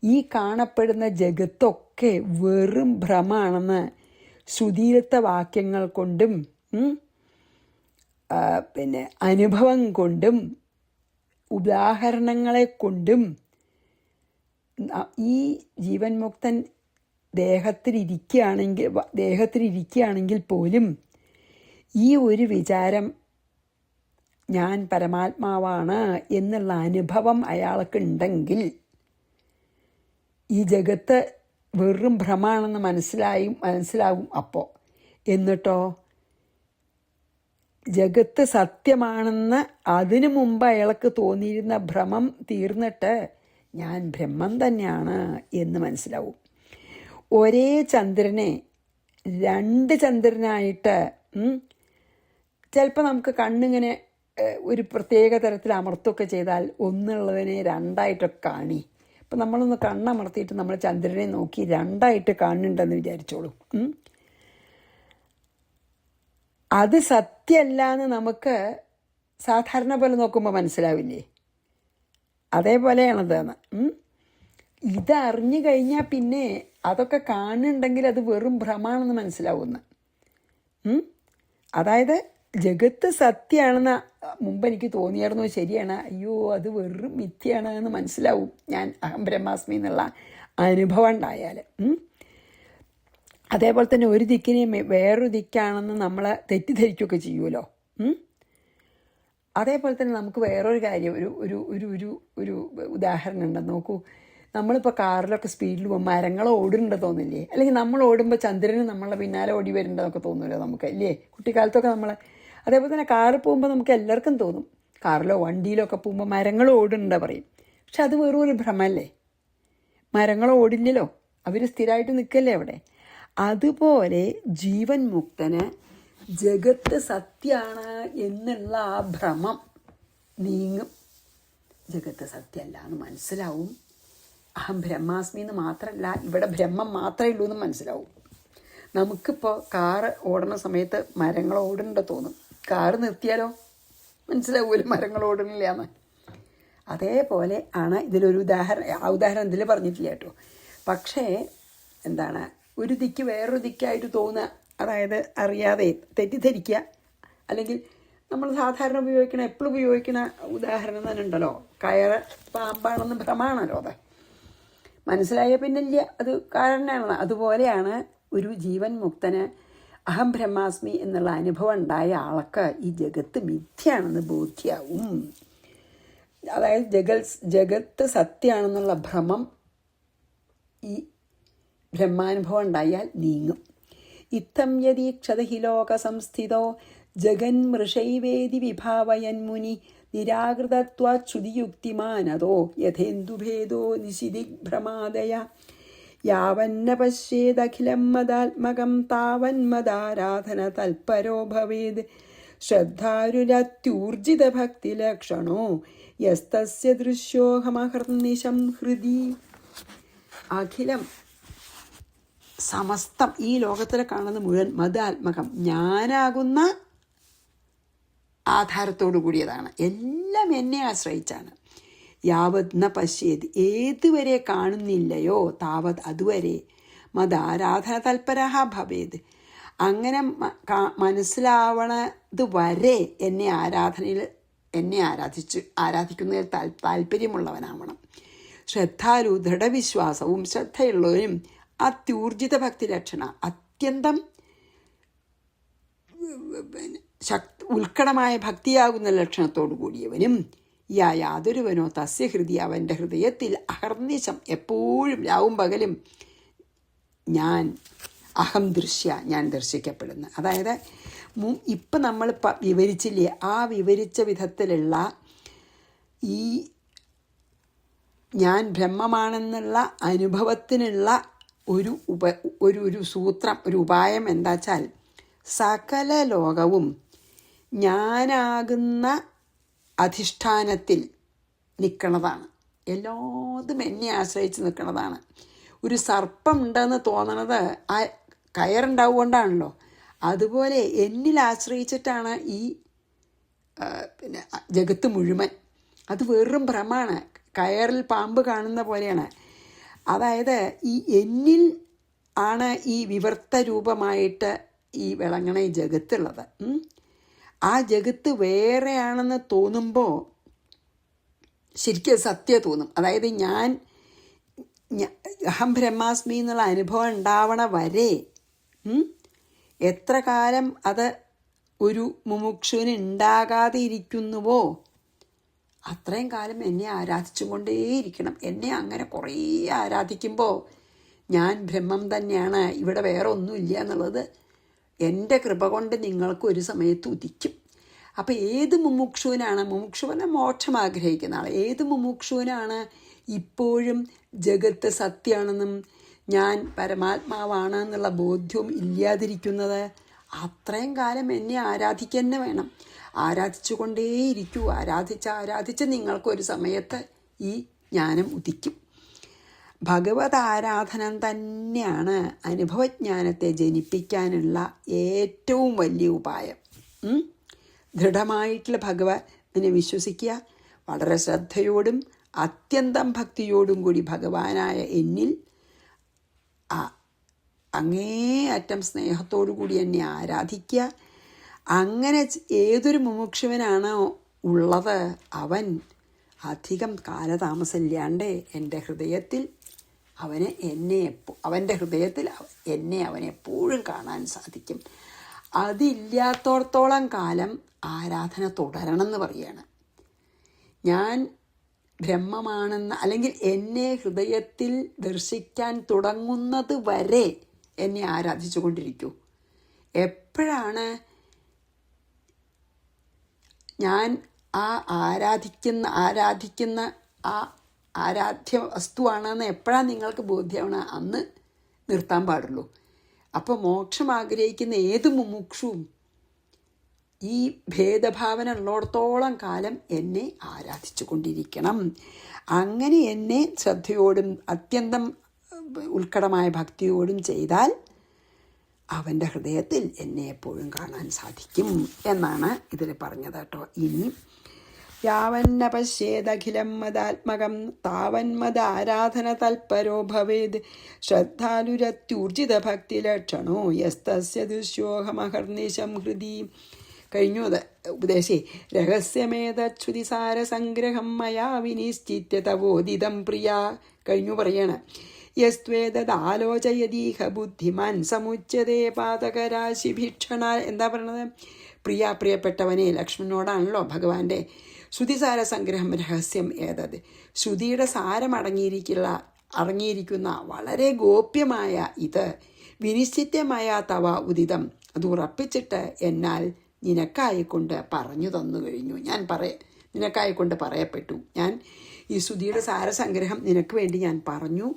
ഈ കാണപ്പെടുന്ന ജഗത്തൊക്കെ വെറും ഭ്രമാണെന്ന് ശ്രുതിയിലത്തെ വാക്യങ്ങൾ കൊണ്ടും പിന്നെ അനുഭവം കൊണ്ടും ഉദാഹരണങ്ങളെ കൊണ്ടും ഈ ജീവൻ മുക്തൻ ദേഹത്തിലിരിക്കുകയാണെങ്കിൽ പോലും ഈ ഒരു വിചാരം ഞാൻ പരമാത്മാവാണ് എന്നുള്ള അനുഭവം അയാൾക്കുണ്ടെങ്കിൽ ഈ ജഗത്ത് വെറും ഭ്രമാണെന്ന് മനസ്സിലാവും അപ്പോൾ. എന്നിട്ടോ ജഗത്ത് സത്യമാണെന്ന് അതിനു മുമ്പ് അയാൾക്ക് തോന്നിയിരുന്ന ഭ്രമം തീർന്നിട്ട് ഞാൻ ബ്രഹ്മം തന്നെയാണ് എന്ന് മനസ്സിലാവും. ഒരേ ചന്ദ്രനെ രണ്ട് ചന്ദ്രനായിട്ട് ചിലപ്പോൾ നമുക്ക് കണ്ണിങ്ങനെ ഒരു പ്രത്യേക തരത്തിൽ അമർത്തുകയൊക്കെ ചെയ്താൽ ഒന്നുള്ളതിനെ രണ്ടായിട്ടൊക്കെ കാണി. അപ്പം നമ്മളൊന്ന് കണ്ണമർത്തിയിട്ട് നമ്മൾ ചന്ദ്രനെ നോക്കി രണ്ടായിട്ട് കാണുന്നുണ്ടെന്ന് വിചാരിച്ചോളൂ. അത് സത്യമല്ല എന്ന് നമുക്ക് സാധാരണ പോലെ നോക്കുമ്പോൾ മനസ്സിലാവില്ലേ? അതേപോലെയാണതെന്ന്. ഇതറിഞ്ഞു കഴിഞ്ഞാൽ പിന്നെ അതൊക്കെ കാണുന്നുണ്ടെങ്കിൽ അത് വെറും ഭ്രമാണെന്ന് മനസ്സിലാവുന്നു. അതായത് ജഗത്ത് സത്യമാണെന്ന് മുമ്പ് എനിക്ക് തോന്നിയായിരുന്നു. ശരിയാണ്, അയ്യോ അത് വെറും മിഥ്യയാണ് എന്ന് മനസ്സിലാവും ഞാൻ അഹം ബ്രഹ്മാസ്മി എന്നുള്ള അനുഭവം ഉണ്ടായാൽ. അതേപോലെ തന്നെ ഒരു ദിക്കിനെ വേറൊരു ദിക്കാണെന്ന് നമ്മൾ തെറ്റിദ്ധരിക്കുകയൊക്കെ ചെയ്യുമല്ലോ. അതേപോലെ തന്നെ നമുക്ക് വേറൊരു കാര്യം, ഒരു ഒരു ഒരു ഒരു ഒരു ഉദാഹരണം ഉണ്ടെന്ന് നോക്കൂ. നമ്മളിപ്പോൾ കാറിലൊക്കെ സ്പീഡിൽ പോകുമ്പോൾ മരങ്ങൾ ഓടുന്നുണ്ട് തോന്നില്ലേ? അല്ലെങ്കിൽ നമ്മൾ ഓടുമ്പോൾ ചന്ദ്രന് നമ്മളെ പിന്നാലെ ഓടി വരുന്നുണ്ടെന്നൊക്കെ തോന്നുമല്ലോ നമുക്ക്, അല്ലേ? കുട്ടിക്കാലത്തൊക്കെ നമ്മൾ അതേപോലെ തന്നെ കാറിൽ പോകുമ്പോൾ നമുക്ക് എല്ലാവർക്കും തോന്നും, കാറിലോ വണ്ടിയിലോ ഒക്കെ പോകുമ്പോൾ മരങ്ങൾ ഓടുന്നുണ്ട് പറയും. പക്ഷെ അത് വെറും ഒരു ഭ്രമല്ലേ. മരങ്ങൾ ഓടില്ലല്ലോ, അവർ സ്ഥിരമായിട്ട് നിൽക്കല്ലേ അവിടെ. അതുപോലെ ജീവൻ മുക്തന് ജഗത്ത് സത്യമാണ് എന്നുള്ള ആ ഭ്രമം നീങ്ങും. ജഗത്ത് സത്യമല്ല എന്ന് മനസ്സിലാവും. അഹം ബ്രഹ്മാസ്മി എന്ന് മാത്രമല്ല, ഇവിടെ ബ്രഹ്മം മാത്രമേ ഉള്ളൂ എന്ന് മനസ്സിലാവും. നമുക്കിപ്പോൾ കാറ് ഓടുന്ന സമയത്ത് മരങ്ങൾ ഓടുന്നുണ്ട് തോന്നും. കാറ് നിർത്തിയാലോ മനസ്സിലാവുമല്ലോ മരങ്ങൾ ഓടുന്നില്ല എന്ന്. അതേപോലെ ആണ് ഇതിലൊരു ഉദാഹരണം. ആ ഉദാഹരണം ഇതിൽ പറഞ്ഞിട്ടില്ല കേട്ടോ. പക്ഷേ എന്താണ്, ഒരു ദിക്ക് വേറൊരു ദിക്കായിട്ട് തോന്നുക, അതായത് അറിയാതെ തെറ്റിദ്ധരിക്കുക. അല്ലെങ്കിൽ നമ്മൾ സാധാരണ എപ്പോഴും ഉപയോഗിക്കണ ഉദാഹരണം തന്നെ ഉണ്ടല്ലോ, കയറ് പാമ്പാണെന്ന് ഭ്രമാണല്ലോ. അത് മനസ്സിലായ പിന്നില്ല, അത് കാരണമാണ്. അതുപോലെയാണ് ഒരു ജീവൻ മുക്തന് അഹം ബ്രഹ്മാസ്മി എന്നുള്ള അനുഭവം ഉണ്ടായ ആൾക്ക് ഈ ജഗത്ത് മിഥ്യയാണെന്ന് ബോധ്യാവും. അതായത് ജഗത്ത് സത്യമാണെന്നുള്ള ഭ്രമം ഈ ബ്രഹ്മാനുഭവം ഉണ്ടായാൽ നീങ്ങും. ഇത്തം യദീക്ഷത ഹി ലോക സംസ്ഥിതോ ജഗന്മൃഷൈവേദി വിഭാവയൻ മുനി നിരാകൃതത്വാച്യുതിയുക്തിമാനതോ യഥേന്ദുഭേദോ നിശിദിഭ്രമാദയ യാവന്ന പശ്യേദഖിലം മദാത്മകം താവന്മദാരാധന തൽപരോ ഭവേത് ശ്രദ്ധാരുരത്യൂർജിത ഭക്തിലക്ഷണോ യസ്തസ്യ ദൃശ്യോഹമഹർനിശം ഹൃദി. അഖിലം സമസ്തം ഈ ലോകത്തിൽ കാണുന്ന മുഴുവൻ മദാത്മകം ഞാനാകുന്ന ആധാരത്തോടു കൂടിയതാണ്. എല്ലാം എന്നെ ആശ്രയിച്ചാണ്. യാവത് ന പശ്യേത്, ഏതുവരെ കാണുന്നില്ലയോ താവത് അതുവരെ മദാരാധന തൽപരഹ ഭവേത്, അങ്ങനെ മനസ്സിലാവണത് വരെ എന്നെ ആരാധിക്കുന്നതിൽ താല്പര്യമുള്ളവനാവണം. ശ്രദ്ധാലു ദൃഢവിശ്വാസവും ശ്രദ്ധയുള്ളവരും അത്യൂർജിത ഭക്തി ലക്ഷണ, അത്യന്തം ഉത്കടമായ ഭക്തിയാകുന്ന ലക്ഷണത്തോടു കൂടിയവനും യാതൊരുവനോ തസ്യ ഹൃദി, അവൻ്റെ ഹൃദയത്തിൽ അഹർനിശം എപ്പോഴും രാവും പകലും ഞാൻ അഹം ദൃശ്യ, ഞാൻ ദർശിക്കപ്പെടുന്നു. അതായത് ഇപ്പം നമ്മൾ വിവരിച്ചില്ലേ, ആ വിവരിച്ച വിധത്തിലുള്ള ഈ ഞാൻ ബ്രഹ്മമാണെന്നുള്ള അനുഭവത്തിനുള്ള ഒരു സൂത്രം, ഒരു ഉപായം എന്താ വെച്ചാൽ, സകല ലോകവും ഞാനാകുന്ന അധിഷ്ഠാനത്തിൽ നിൽക്കണതാണ്. എല്ലാതും എന്നെ ആശ്രയിച്ച് നിൽക്കണതാണ്. ഒരു സർപ്പം ഉണ്ടെന്ന് തോന്നണത് ആ കയറുണ്ടാവുകൊണ്ടാണല്ലോ. അതുപോലെ എന്നിൽ ആശ്രയിച്ചിട്ടാണ് ഈ ജഗത്ത് മുഴുവൻ. അത് വെറും ഭ്രമാണ്, കയറിൽ പാമ്പ് കാണുന്ന പോലെയാണ്. അതായത് ഈ എന്നിൽ ആണ് ഈ വിവർത്ത രൂപമായിട്ട് ഈ വിളങ്ങണ ഈ ജഗത്തുള്ളത്. ആ ജഗത്ത് വേറെയാണെന്ന് തോന്നുമ്പോൾ ശരിക്കും സത്യം തോന്നും. അതായത് ഞാൻ അഹം ബ്രഹ്മാസ്മി എന്നുള്ള അനുഭവം ഉണ്ടാവണ വരെ എത്ര കാലം അത് ഒരു മുമുക്ഷുവിന് ഉണ്ടാകാതെ ഇരിക്കുന്നുവോ അത്രയും കാലം എന്നെ ആരാധിച്ചു കൊണ്ടേയിരിക്കണം. എന്നെ അങ്ങനെ കുറേ ആരാധിക്കുമ്പോൾ ഞാൻ ബ്രഹ്മം തന്നെയാണ്, ഇവിടെ വേറെ ഒന്നുമില്ല എന്നുള്ളത് എൻ്റെ കൃപ കൊണ്ട് നിങ്ങൾക്ക് ഒരു സമയത്ത് ഉദിക്കും. അപ്പോൾ ഏത് മുമുക്ഷുവിനാണ്, മുമുക്ഷുവിനെ മോക്ഷം ആഗ്രഹിക്കുന്ന ആൾ, ഏത് മുമുക്ഷുവിനാണ് ഇപ്പോഴും ജഗത്ത് സത്യമാണെന്നും ഞാൻ പരമാത്മാവാണ് എന്നുള്ള ബോധ്യവും ഇല്ലാതിരിക്കുന്നത്, അത്രയും കാലം എന്നെ ആരാധിക്കുക തന്നെ വേണം. ആരാധിച്ചു കൊണ്ടേയിരിക്കൂ. ആരാധിച്ച് നിങ്ങൾക്കൊരു സമയത്ത് ഈ ജ്ഞാനം ഉദിക്കും. ഭഗവത് ആരാധന തന്നെയാണ് അനുഭവജ്ഞാനത്തെ ജനിപ്പിക്കാനുള്ള ഏറ്റവും വലിയ ഉപായം. ദൃഢമായിട്ടുള്ള ഭഗവാനെ വിശ്വസിക്കുക. വളരെ ശ്രദ്ധയോടും അത്യന്തം ഭക്തിയോടും കൂടി ഭഗവാനായ എന്നിൽ അങ്ങേയറ്റം സ്നേഹത്തോടു കൂടി എന്നെ ആരാധിക്കുക. അങ്ങനെ ഏതൊരു മുമുക്ഷുവിനാണോ ഉള്ളത് അവൻ അധികം കാലതാമസമില്ലാണ്ട് എൻ്റെ ഹൃദയത്തിൽ അവൻ്റെ ഹൃദയത്തിൽ അവൻ എപ്പോഴും കാണാൻ സാധിക്കും. അതില്ലാത്തോടത്തോളം കാലം ആരാധന തുടരണമെന്ന് പറയുകയാണ്. ഞാൻ ബ്രഹ്മമാണെന്ന് അല്ലെങ്കിൽ എന്നെ ഹൃദയത്തിൽ ദർശിക്കാൻ തുടങ്ങുന്നത് വരെ എന്നെ ആരാധിച്ചു കൊണ്ടിരിക്കൂ. എപ്പോഴാണ് ഞാൻ ആ ആരാധിക്കുന്ന ആ ആരാധ്യ വസ്തുവാണെന്ന് എപ്പോഴാണ് നിങ്ങൾക്ക് ബോധ്യമാവണം, അന്ന് നിർത്താൻ പാടുള്ളൂ. അപ്പോൾ മോക്ഷം ആഗ്രഹിക്കുന്ന ഏത് മുമുക്ഷുവും ഈ ഭേദഭാവന ഉള്ളിടത്തോളം കാലം എന്നെ ആരാധിച്ചു കൊണ്ടിരിക്കണം. അങ്ങനെ എന്നെ ശ്രദ്ധയോടും അത്യന്തം ഉത്കടമായ ഭക്തിയോടും ചെയ്താൽ അവൻ്റെ ഹൃദയത്തിൽ എന്നെ എപ്പോഴും കാണാൻ സാധിക്കും എന്നാണ് ഇതിൽ പറഞ്ഞത് കേട്ടോ. ഇനി യാവന്ന പശ്യേദഖിലം മദാത്മകം താവന്മദ ആരാധന തൽപരോ ഭവേത് ശ്രദ്ധാലുരത്യൂർജിത ഭക്തിലക്ഷണോ യസ്തസ്യ ദുഷ്യോഹമഹർനിശം ഹൃദി. കഴിഞ്ഞു അത് ഉപദേശേ. രഹസ്യമേതച്ഛുതിസാര സംഗ്രഹം മയാ വിനിശ്ചിത്യ തവോദിതം പ്രിയ. കഴിഞ്ഞു പറയാണ്. യസ്ത്വേദാലോചയതീഹ ബുദ്ധിമാൻ സമുച്ചതേ പാതകരാശിഭീക്ഷണ. എന്താ പറയണത്? പ്രിയപ്പെട്ടവനെ, ലക്ഷ്മണനോടാണല്ലോ ഭഗവാന്റെ ശ്രുതിസാര സംഗ്രഹം രഹസ്യം ഏതത്. ശ്രുതിയുടെ സാരം അടങ്ങിയിരിക്കുന്ന വളരെ ഗോപ്യമായ ഇത് വിനിശ്ചിത്യമായ തവ ഉദിതം, അത് ഉറപ്പിച്ചിട്ട് എന്നാൽ നിനക്കായിക്കൊണ്ട് പറഞ്ഞു തന്നു കഴിഞ്ഞു. നിനക്കായിക്കൊണ്ട് പറയപ്പെട്ടു. ഞാൻ ഈ ശ്രുതിയുടെ സാരസംഗ്രഹം നിനക്ക് വേണ്ടി ഞാൻ പറഞ്ഞു.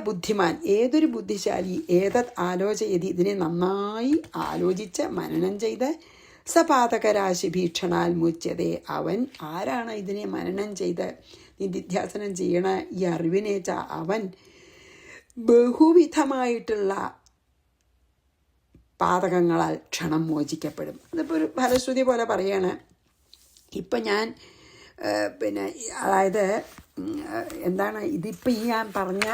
ബുദ്ധിമാൻ, ഏതൊരു ബുദ്ധിശാലി ഏതത് ആലോചയതി, ഇതിനെ നന്നായി ആലോചിച്ച് മനനം ചെയ്ത് സപാതകരാശി ഭീക്ഷണാൽ മുച്ചതേ, അവൻ ആരാണ് ഇതിനെ മനനം ചെയ്ത് നിധിധ്യാസനം ചെയ്യണ ഈ അറിവിനേച്ച അവൻ ബഹുവിധമായിട്ടുള്ള പാതകങ്ങളാൽ ക്ഷണം മോചിക്കപ്പെടും. അതിപ്പോൾ ഒരു ഫലശ്രുതി പോലെ പറയാണ്. ഇപ്പം ഞാൻ അതായത് എന്താണ് ഇതിപ്പോൾ ഈ ഞാൻ പറഞ്ഞ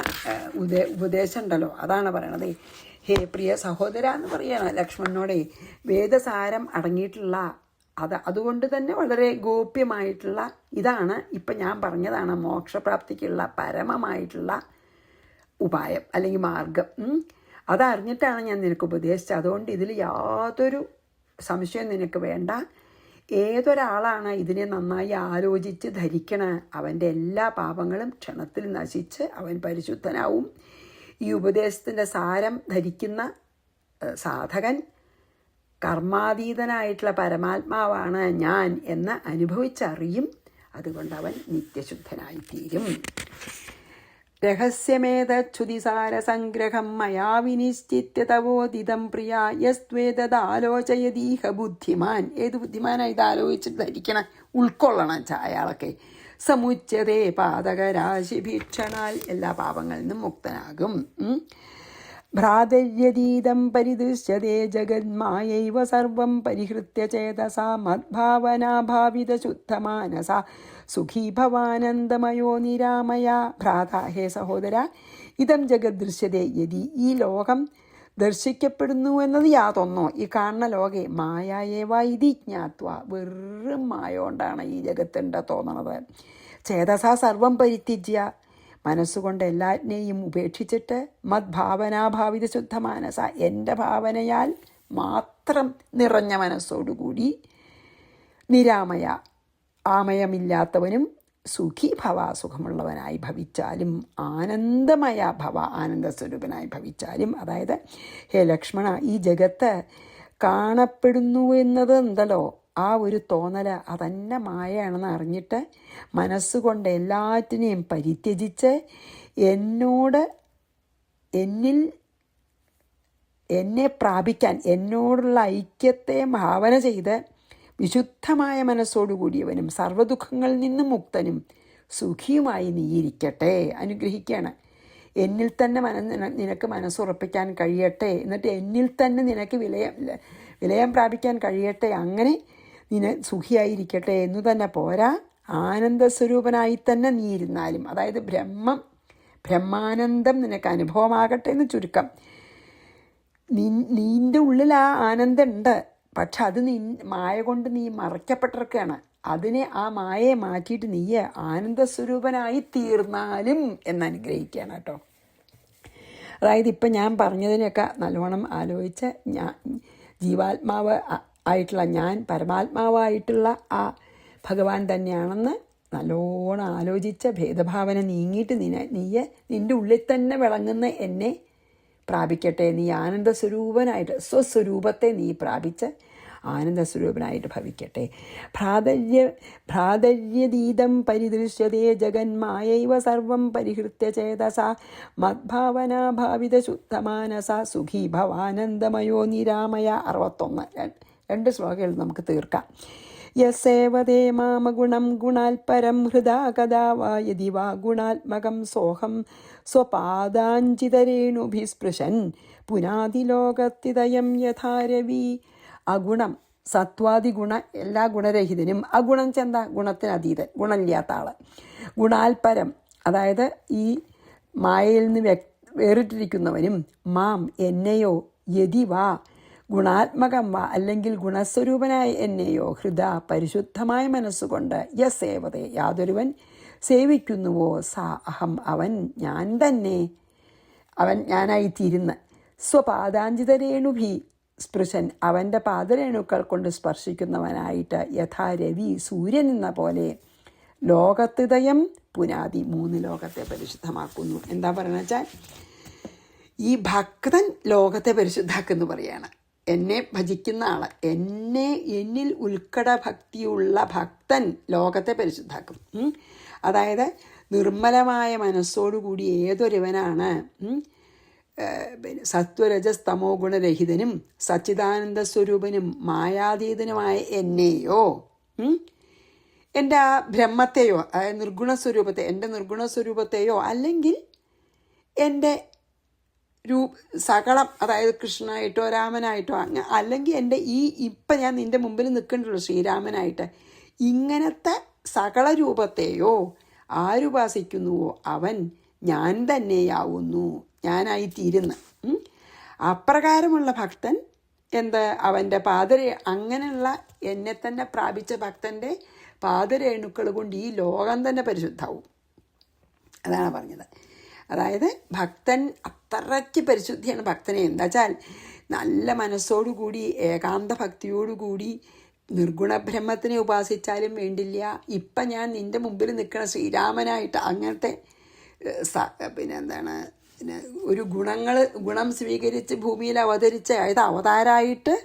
ഉപദേശം ഉണ്ടല്ലോ, അതാണ് പറയണത്. ഹേ പ്രിയ സഹോദര എന്ന് പറയാണ് ലക്ഷ്മണനോടെ, വേദസാരം അടങ്ങിയിട്ടുള്ള അതുകൊണ്ട് തന്നെ വളരെ ഗോപ്യമായിട്ടുള്ള ഇതാണ് ഇപ്പം ഞാൻ പറഞ്ഞതാണ് മോക്ഷപ്രാപ്തിക്കുള്ള പരമമായിട്ടുള്ള ഉപായം അല്ലെങ്കിൽ മാർഗം. അതറിഞ്ഞിട്ടാണ് ഞാൻ നിനക്ക് ഉപദേശിച്ചത്. അതുകൊണ്ട് ഇതിൽ യാതൊരു സംശയം നിനക്ക് വേണ്ട. ഏതൊരാളാണ് ഇതിനെ നന്നായി ആലോചിച്ച് ധരിക്കണ അവൻ്റെ എല്ലാ പാപങ്ങളും ക്ഷണത്തിൽ നശിച്ച് അവൻ പരിശുദ്ധനാവും. ഈ ഉപദേശത്തിൻ്റെ സാരം ധരിക്കുന്ന സാധകൻ കർമാതീതനായിട്ടുള്ള പരമാത്മാവാണ് ഞാൻ എന്ന് അനുഭവിച്ചറിയും. അതുകൊണ്ട് അവൻ നിത്യശുദ്ധനായിത്തീരും. രഹസ്യമേതച്ഛുതിസാര സംഗ്രഹം മയാ വിനിശ്ചിത്യ തവോദിതം പ്രിയ യസ്ത്വേദാലോചയതീഹ ബുദ്ധിമാൻ. ഏത് ബുദ്ധിമാനാണ് ഇത് ആലോചിച്ചിട്ട് ധരിക്കണം, ഉൾക്കൊള്ളണം അയാളൊക്കെ. സമുച്ചതേ പാതകരാശി ഭീക്ഷണാൽ, എല്ലാ പാപങ്ങളിൽ നിന്നും മുക്തനാകും. ഭ്രാതര്യതീതം പരിദൃശ്യതേ ജഗന്മായൈവ സർവം പരിഹൃത്യ ചേതസാ മദ്ഭാവനാഭാവിത ശുദ്ധമാനസ സുഖീ ഭവാനന്ദമയോ നിരാമയ. ഭ്രാത, ഹേ സഹോദര, ഇതം ജഗത് ദൃശ്യതേ യതി, ഈ ലോകം ദർശിക്കപ്പെടുന്നു എന്നത് യാതൊന്നോ, ഈ കാണുന്ന ലോകെ മായായേവ ഇതി ജ്ഞാത്വ, വെറും മായ കൊണ്ടാണ് ഈ ജഗത്തുണ്ട് തോന്നണത്. ചേതസാ സർവം പരിത്യജ്യ, മനസ്സുകൊണ്ട് എല്ലാറ്റിനെയും ഉപേക്ഷിച്ചിട്ട് മദ്ഭാവനാഭാവിത ശുദ്ധമാനസ, എൻ്റെ ഭാവനയാൽ മാത്രം നിറഞ്ഞ മനസ്സോടുകൂടി നിരാമയ, ആമയമില്ലാത്തവനും സുഖി ഭവ, സുഖമുള്ളവനായി ഭവിച്ചാലും ആനന്ദമയ ഭവ, ആനന്ദസ്വരൂപനായി ഭവിച്ചാലും. അതായത് ഹേ ലക്ഷ്മണ, ഈ ജഗത്ത് കാണപ്പെടുന്നു എന്നത് എന്തല്ലോ ആ ഒരു തോന്നല് അതന്നെ മായയാണെന്ന് അറിഞ്ഞിട്ട് മനസ്സുകൊണ്ട് എല്ലാറ്റിനെയും പരിത്യജിച്ച് എന്നെ പ്രാപിക്കാൻ എന്നോടുള്ള ഐക്യത്തെ ഭാവന ചെയ്ത് വിശുദ്ധമായ മനസ്സോടുകൂടിയവനും സർവ്വദുഃഖങ്ങളിൽ നിന്നും മുക്തനും സുഖിയുമായി നീയിരിക്കട്ടെ. അനുഗ്രഹിക്കുകയാണ്. എന്നിൽ തന്നെ നിനക്ക് മനസ്സുറപ്പിക്കാൻ കഴിയട്ടെ, എന്നിട്ട് എന്നിൽ തന്നെ നിനക്ക് വിലയം പ്രാപിക്കാൻ കഴിയട്ടെ. അങ്ങനെ സുഖിയായിരിക്കട്ടെ എന്നു തന്നെ പോരാ, ആനന്ദസ്വരൂപനായി തന്നെ നീ ഇരുന്നാലും, അതായത് ബ്രഹ്മാനന്ദം നിനക്ക് അനുഭവമാകട്ടെ എന്ന് ചുരുക്കം. നിൻ്റെ ഉള്ളിൽ ആ ആനന്ദം ഉണ്ട്, പക്ഷെ അത് മായ കൊണ്ട് നീ മറയ്ക്കപ്പെട്ടിരിക്കുകയാണ്. അതിനെ ആ മായയെ മാറ്റിയിട്ട് നീയെ ആനന്ദസ്വരൂപനായി തീർന്നാലും എന്നനുഗ്രഹിക്കുകയാണ് കേട്ടോ. അതായത് ഇപ്പം ഞാൻ പറഞ്ഞതിനൊക്കെ നല്ലോണം ആലോചിച്ച് ജീവാത്മാവ് ആയിട്ടുള്ള ഞാൻ പരമാത്മാവായിട്ടുള്ള ആ ഭഗവാൻ തന്നെയാണെന്ന് നല്ലോണം ആലോചിച്ച ഭേദഭാവന നീങ്ങിയിട്ട് നിൻ്റെ ഉള്ളിൽ തന്നെ വിളങ്ങുന്ന എന്നെ പ്രാപിക്കട്ടെ. നീ ആനന്ദസ്വരൂപനായിട്ട് സ്വസ്വരൂപത്തെ നീ പ്രാപിച്ച് ആനന്ദസ്വരൂപനായിട്ട് ഭവിക്കട്ടെ. ഭ്രാതര്യതീതം പരിദൃശ്യതേ ജഗന്മായൈവ സർവം പരിഹൃത്യ ചേതസ മദ്ഭാവനാഭാവിത ശുദ്ധമാനസ സുഖീ ഭവാനന്ദമയോ നിരാമയ. 61 2 ശ്ലോകങ്ങൾ നമുക്ക് തീർക്കാം. യസേവതേ മാമഗുണം ഗുണാൽപരം ഹൃദാ കഥാ വാ യദി വാ ഗുണാത്മകം സോഹം സ്വപാദാഞ്ചിതരേണുഭിസ്പൃശൻ പുനാതിലോകത്തിതയം യഥാരവി. അഗുണം സത്വാദി ഗുണ എല്ലാ ഗുണരഹിതനും, അഗുണം ചെന്ത ഗുണത്തിന് അതീതൻ, ഗുണമില്ലാത്ത ആള്. ഗുണാൽപരം അതായത് ഈ മായയിൽ നിന്ന് വേറിട്ടിരിക്കുന്നവനും, മാം എന്നെയോ, യതി വാ ഗുണാത്മകം വാ അല്ലെങ്കിൽ ഗുണസ്വരൂപനായ എന്നെയോ, ഹൃദ പരിശുദ്ധമായ മനസ്സുകൊണ്ട്, യസേവതേ യാതൊരുവൻ സേവിക്കുന്നുവോ, സാ അഹം അവൻ ഞാൻ തന്നെ, അവൻ ഞാനായിത്തീരുന്ന, സ്വപാദാഞ്ചിതരേണുഭി സ്പൃശൻ അവൻ്റെ പാദരേണുക്കൾ കൊണ്ട് സ്പർശിക്കുന്നവനായിട്ട്, യഥാ രവി സൂര്യൻ എന്ന പോലെ, ലോകത്തിതയം പുനാതി 3 ലോകത്തെ പരിശുദ്ധമാക്കുന്നു. എന്താ പറയുക വെച്ചാൽ ഈ ഭക്തൻ ലോകത്തെ പരിശുദ്ധാക്കുന്നു പറയാണ്. എന്നെ ഭജിക്കുന്ന ആള്, എന്നിൽ ഉൾക്കട ഭക്തിയുള്ള ഭക്തൻ ലോകത്തെ പരിശുദ്ധാക്കും. അതായത് നിർമ്മലമായ മനസ്സോടുകൂടി ഏതൊരുവനാണ് സത്വരജസ്തമോ ഗുണരഹിതനും സച്ചിദാനന്ദ സ്വരൂപനും മായാതീതനുമായ എന്നെയോ, എൻ്റെ ആ ബ്രഹ്മത്തെയോ, അതായത് നിർഗുണസ്വരൂപത്തെ, എൻ്റെ നിർഗുണസ്വരൂപത്തെയോ അല്ലെങ്കിൽ എൻ്റെ സകളം, അതായത് കൃഷ്ണനായിട്ടോ രാമനായിട്ടോ അല്ലെങ്കിൽ എൻ്റെ ഇപ്പം ഞാൻ നിൻ്റെ മുമ്പിൽ നിൽക്കണ്ടല്ലോ ശ്രീരാമനായിട്ട്, ഇങ്ങനത്തെ സകല രൂപത്തെയോ ആരുപാസിക്കുന്നുവോ അവൻ ഞാൻ തന്നെയാവുന്നു, ഞാനായിത്തീരുന്ന. അപ്രകാരമുള്ള ഭക്തൻ അവൻ്റെ അങ്ങനെയുള്ള എന്നെ തന്നെ പ്രാപിച്ച ഭക്തൻ്റെ പാദരേണുക്കൾ കൊണ്ട് ഈ ലോകം തന്നെ പരിശുദ്ധാവും. അതാണ് പറഞ്ഞത്. അതായത് ഭക്തൻ അത്രയ്ക്ക് പരിശുദ്ധിയാണ് ഭക്തനെ. എന്താ വെച്ചാൽ നല്ല മനസ്സോടുകൂടി ഏകാന്ത ഭക്തിയോടുകൂടി നിർഗുണബ്രഹ്മത്തിനെ ഉപാസിച്ചാലും വേണ്ടില്ല, ഇപ്പം ഞാൻ നിൻ്റെ മുമ്പിൽ നിൽക്കുന്ന ശ്രീരാമനായിട്ട് അങ്ങനത്തെ ഒരു ഗുണം സ്വീകരിച്ച് ഭൂമിയിൽ അവതരിച്ച, അതായത് അവതാരായിട്ട്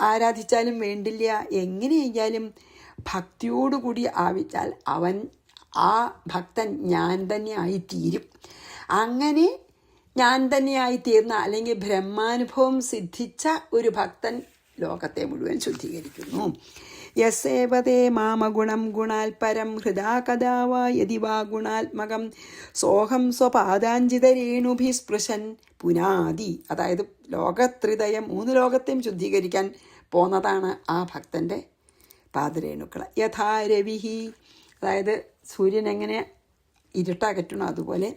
ആരാധിച്ചാലും വേണ്ടില്ല, എങ്ങനെയായാലും ഭക്തിയോടുകൂടി ആവിച്ചാൽ അവൻ ആ ഭക്തൻ ഞാൻ തന്നെ ആയിത്തീരും. അങ്ങനെ ഞാൻ തന്നെ ആയിത്തീർന്ന അല്ലെങ്കിൽ ബ്രഹ്മാനുഭവം സിദ്ധിച്ച ഒരു ഭക്തൻ ലോകത്തെ മുഴുവൻ ശുദ്ധീകരിക്കുന്നു. യസേവതേ മാമഗുണം ഗുണാൽപരം ഹൃദാ കഥാ വാ യദി വാ ഗുണാത്മകം സോഹം സ്വപാദാഞ്ചിതരേണുഭിസ്പൃശൻ പുനാതി. അതായത് ലോകത്രിതയം 3 ലോകത്തെയും ശുദ്ധീകരിക്കാൻ പോന്നതാണ് ആ ഭക്തൻ്റെ പാദരേണുക്കൾ. യഥാ രവിഹി, അതായത് സൂര്യൻ എങ്ങനെ ഇരുട്ടകറ്റണോ അതുപോലെ.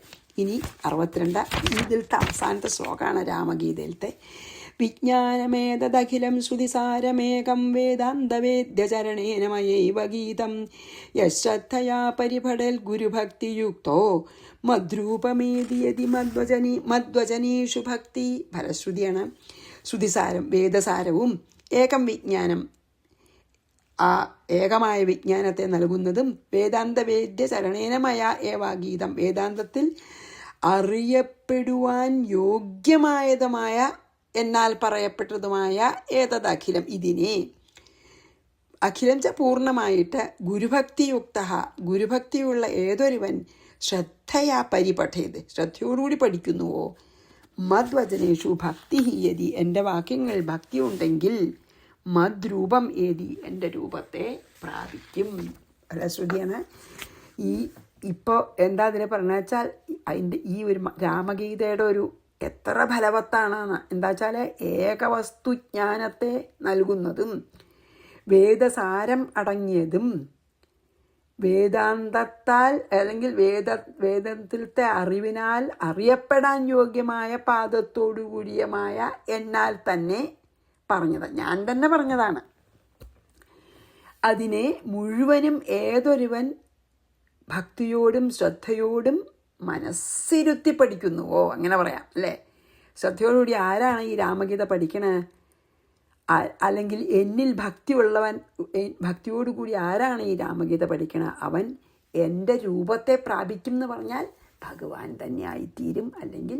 ഇനി 62 ഇതിലത്തെ അവസാനത്തെ ശ്ലോകമാണ് രാമഗീതയിലത്തെ. വിജ്ഞാനമേതദഖിലം ശ്രുതിസാരമേകം വേദാന്തവേദ്യചരണേന മയൈവ ഗീതം യശ്രദ്ധയാ പരിഭടൽ ഗുരുഭക്തിയുക്തോ മദ്രൂപമേദിയതി മദ്വചനീഷു ഭക്തി. ഫലശ്രുതിയാണ്. ശ്രുതിസാരം വേദസാരവും ഏകം വിജ്ഞാനം ആ ഏകമായ വിജ്ഞാനത്തെ നൽകുന്നതും വേദാന്തവേദ്യ ചരണേനമയ ഏവ ഗീതം വേദാന്തത്തിൽ അറിയപ്പെടുവാൻ യോഗ്യമായതുമായ എന്നാൽ പറയപ്പെട്ടതുമായ ഏതദഖിലം ഇതിനെ അഖിലം ച പൂർണ്ണമായിട്ട് ഗുരുഭക്തിയുക്ത ഗുരുഭക്തിയുള്ള ഏതൊരുവൻ ശ്രദ്ധയാ പരിപഠേത് ശ്രദ്ധയോടുകൂടി പഠിക്കുന്നുവോ മദ്വചനേഷു ഭക്തി യതി എൻ്റെ വാക്യങ്ങൾ ഭക്തി ഉണ്ടെങ്കിൽ മദ്രൂപം ഏതി എൻ്റെ രൂപത്തെ പ്രാപിക്കും. ഫലശ്രുതിയാണ്. ഇപ്പോൾ എന്താ അതിനെ പറഞ്ഞു വെച്ചാൽ അതിൻ്റെ ഈ ഒരു രാമഗീതയുടെ ഒരു എത്ര ഫലവത്താണെന്ന് എന്താ വെച്ചാൽ ഏകവസ്തുജ്ഞാനത്തെ നൽകുന്നതും വേദസാരം അടങ്ങിയതും വേദാന്തത്താൽ അല്ലെങ്കിൽ വേദത്തിലത്തെ അറിവിനാൽ അറിയപ്പെടാൻ യോഗ്യമായ പാദത്തോടു കൂടിയമായ എന്നാൽ തന്നെ പറഞ്ഞത്, ഞാൻ തന്നെ പറഞ്ഞതാണ്. അതിനെ മുഴുവനും ഏതൊരുവൻ ഭക്തിയോടും ശ്രദ്ധയോടും മനസ്സിരുത്തി പഠിക്കുന്നുവോ, അങ്ങനെ പറയാം അല്ലേ. ശ്രദ്ധയോടുകൂടി ആരാണ് ഈ രാമഗീത പഠിക്കണേ? അല്ലെങ്കിൽ എന്നിൽ ഭക്തിയോടുകൂടി ആരാണ് ഈ രാമഗീത പഠിക്കണ? അവൻ എൻ്റെ രൂപത്തെ പ്രാപിക്കും എന്ന് പറഞ്ഞാൽ ഭഗവാൻ തന്നെ ആയിത്തീരും, അല്ലെങ്കിൽ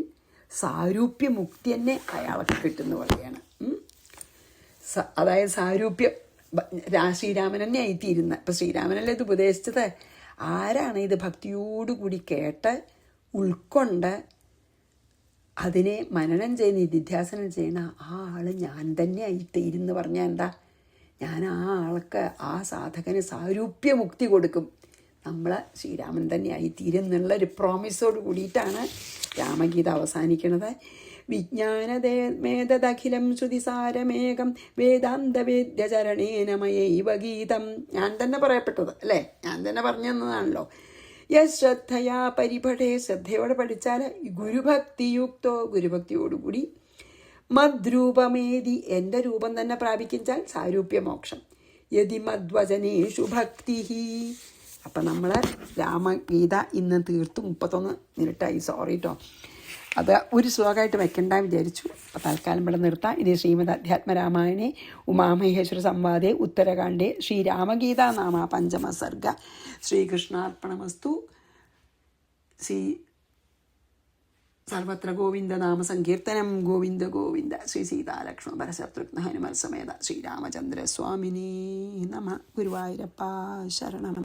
സാരൂപ്യമുക്തി തന്നെ അയാൾക്ക് കിട്ടുമെന്ന് പറയുകയാണ്. അതായത് സാരൂപ്യം ശ്രീരാമൻ തന്നെ ആയിത്തീരുന്ന. ഇപ്പം ശ്രീരാമനല്ലേ ഇത് ഉപദേശിച്ചത്. ആരാണ് ഇത് ഭക്തിയോടുകൂടി കേട്ട് ഉൾക്കൊണ്ട് അതിനെ മനനം ചെയ്യുന്ന, നിധിധ്യാസനം ചെയ്യുന്ന ആ ആൾ ഞാൻ തന്നെ ആയിത്തീരുന്ന് പറഞ്ഞാൽ എന്താ? ഞാൻ ആ ആൾക്ക്, ആ സാധകന് സാരൂപ്യമുക്തി കൊടുക്കും. നമ്മൾ ശ്രീരാമൻ തന്നെ ആയിത്തീരും എന്നുള്ളൊരു പ്രോമിസോട് കൂടിയിട്ടാണ് രാമഗീത അവസാനിക്കുന്നത്. വിജ്ഞാനമേതദഖിലം ശ്രുതിസാരമേകം വേദാന്തവേദ്യചരണേനമയൈവ ഗീതം. ഞാൻ തന്നെ പറയപ്പെട്ടത് അല്ലേ, ഞാൻ തന്നെ പറഞ്ഞു തന്നതാണല്ലോ. യശ്രദ്ധയാ പരിപഠേ, ശ്രദ്ധയോടെ പഠിച്ചാൽ ഗുരുഭക്തിയുക്തോ, ഗുരുഭക്തിയോടുകൂടി മദ്രൂപമേതി, എൻ്റെ രൂപം തന്നെ പ്രാപിച്ചാൽ സാരൂപ്യമോക്ഷം. യതി മദ്വചനേഷു ഭക്തി. അപ്പം നമ്മൾ രാമഗീത ഇന്ന് തീർത്തു. 31 മിനിറ്റായി, സോറി കേട്ടോ. അത് ഒരു ശ്ലോകമായിട്ട് വെക്കണ്ടെന്ന് വിചാരിച്ചു. അപ്പോൾ തൽക്കാലം ഇവിടെ നിർത്താം. ഇത് ശ്രീമദ് അധ്യാത്മരാമായണേ ഉമാമഹേശ്വര സംവാദേ ഉത്തരകാണ്ഡേ ശ്രീരാമഗീതാ നാമ പഞ്ചമസർഗ. ശ്രീകൃഷ്ണാർപ്പണമസ്തു. സർവത്ര ഗോവിന്ദ നാമ സങ്കീർത്തനം. ഗോവിന്ദ ഗോവിന്ദ. ശ്രീ സീതാലക്ഷ്മണ ഭരതശത്രുഘ്ന ഹനുമൽ സമേത ശ്രീരാമചന്ദ്ര സ്വാമിനീ നമഃ. ഗുരുവായൂരപ്പ ശരണം.